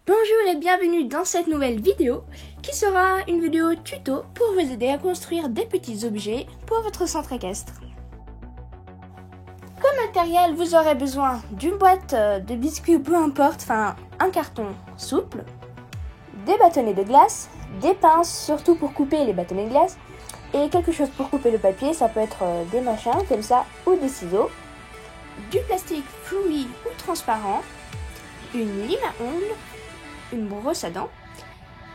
Bonjour et bienvenue dans cette nouvelle vidéo qui sera une vidéo tuto pour vous aider à construire des petits objets pour votre centre équestre. Comme matériel, vous aurez besoin d'une boîte de biscuits, peu importe, enfin un carton souple, des bâtonnets de glace, des pinces surtout pour couper les bâtonnets de glace et quelque chose pour couper le papier, ça peut être des machins comme ça ou des ciseaux, du plastique fluide ou transparent, une lime à ongles, une brosse à dents,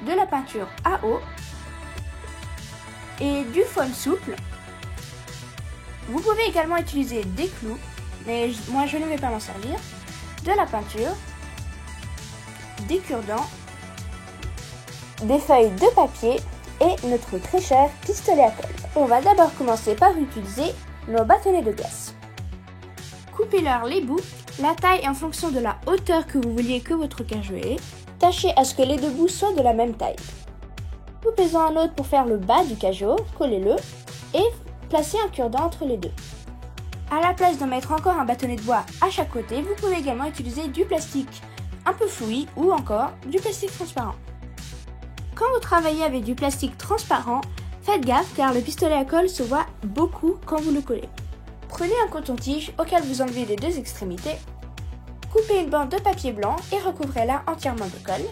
de la peinture à eau et du foam souple. Vous pouvez également utiliser des clous, mais moi je ne vais pas m'en servir, de la peinture, des cure-dents, des feuilles de papier et notre très cher pistolet à colle. On va d'abord commencer par utiliser nos bâtonnets de glace. Coupez-leur les bouts, la taille en fonction de la hauteur que vous vouliez que votre cajou ait. Tâchez à ce que les deux bouts soient de la même taille. Coupez-en un autre pour faire le bas du cajot, collez-le et placez un cure-dent entre les deux. À la place de mettre encore un bâtonnet de bois à chaque côté, vous pouvez également utiliser du plastique un peu fluide ou encore du plastique transparent. Quand vous travaillez avec du plastique transparent, faites gaffe car le pistolet à colle se voit beaucoup quand vous le collez. Prenez un coton-tige auquel vous enlevez les deux extrémités. Coupez une bande de papier blanc et recouvrez-la entièrement de colle.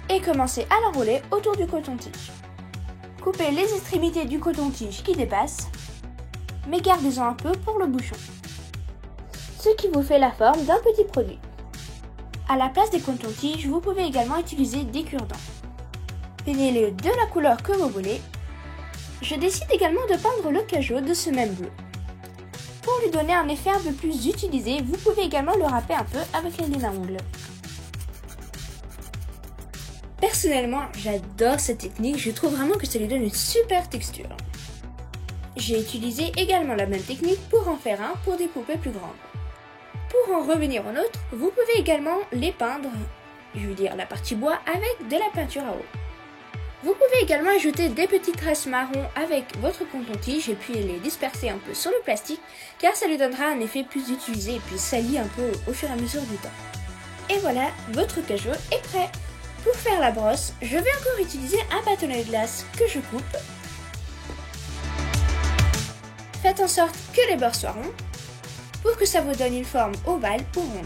Et commencez à l'enrouler autour du coton-tige. Coupez les extrémités du coton-tige qui dépassent, mais gardez-en un peu pour le bouchon. Ce qui vous fait la forme d'un petit produit. À la place des coton-tiges, vous pouvez également utiliser des cure-dents. Peignez-les de la couleur que vous voulez. Je décide également de peindre le cajot de ce même bleu. Pour lui donner un effet un peu plus utilisé, vous pouvez également le râper un peu avec les limes à ongles. Personnellement, j'adore cette technique, je trouve vraiment que ça lui donne une super texture. J'ai utilisé également la même technique pour en faire un pour des poupées plus grandes. Pour en revenir au nôtre, vous pouvez également les peindre, je veux dire la partie bois, avec de la peinture à eau. Vous pouvez également ajouter des petites traces marron avec votre coton-tige et puis les disperser un peu sur le plastique car ça lui donnera un effet plus utilisé et puis sali un peu au fur et à mesure du temps. Et voilà, votre cajot est prêt. Pour faire la brosse, je vais encore utiliser un bâtonnet de glace que je coupe. Faites en sorte que les bords soient ronds pour que ça vous donne une forme ovale ou ronde.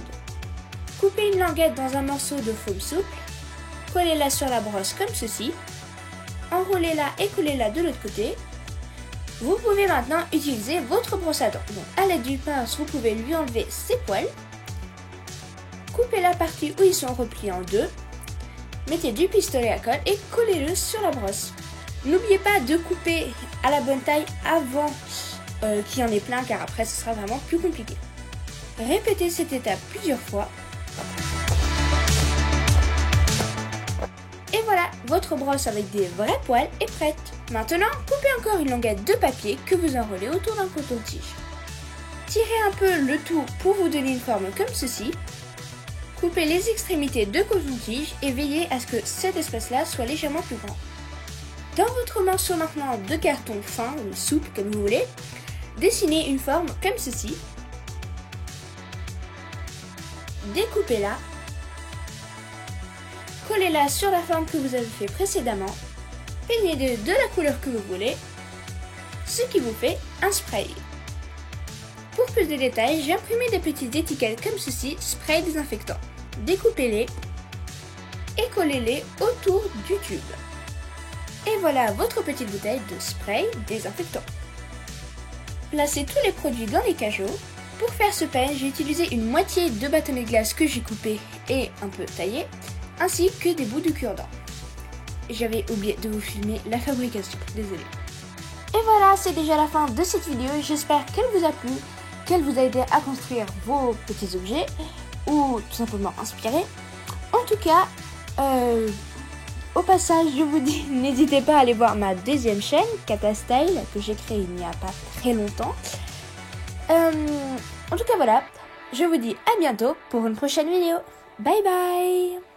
Coupez une languette dans un morceau de foam souple, collez-la sur la brosse comme ceci. Enroulez-la et coulez-la de l'autre côté. Vous pouvez maintenant utiliser votre brosse à dents. Donc, à l'aide du pince, vous pouvez lui enlever ses poils. Coupez la partie où ils sont repliés en deux. Mettez du pistolet à colle et collez-le sur la brosse. N'oubliez pas de couper à la bonne taille avant qu'il y en ait plein car après ce sera vraiment plus compliqué. Répétez cette étape plusieurs fois. Et voilà, votre brosse avec des vrais poils est prête. Maintenant, coupez encore une languette de papier que vous enroulez autour d'un coton-tige. Tirez un peu le tout pour vous donner une forme comme ceci. Coupez les extrémités de coton-tige et veillez à ce que cet espace-là soit légèrement plus grand. Dans votre morceau maintenant de carton fin ou souple comme vous voulez, dessinez une forme comme ceci. Découpez-la. Collez-la sur la forme que vous avez fait précédemment, peignez de la couleur que vous voulez, ce qui vous fait un spray. Pour plus de détails, j'ai imprimé des petites étiquettes comme ceci, spray désinfectant. Découpez-les et collez-les autour du tube. Et voilà votre petite bouteille de spray désinfectant. Placez tous les produits dans les cajots. Pour faire ce pain, j'ai utilisé une moitié de bâtonnet de glace que j'ai coupé et un peu taillé, ainsi que des bouts de cure-dent. J'avais oublié de vous filmer la fabrication, désolé. Et voilà, c'est déjà la fin de cette vidéo. J'espère qu'elle vous a plu, qu'elle vous a aidé à construire vos petits objets ou tout simplement inspiré. En tout cas, au passage, je vous dis, n'hésitez pas à aller voir ma deuxième chaîne, Katastyle, que j'ai créée il n'y a pas très longtemps. En tout cas, voilà, je vous dis à bientôt pour une prochaine vidéo. Bye bye!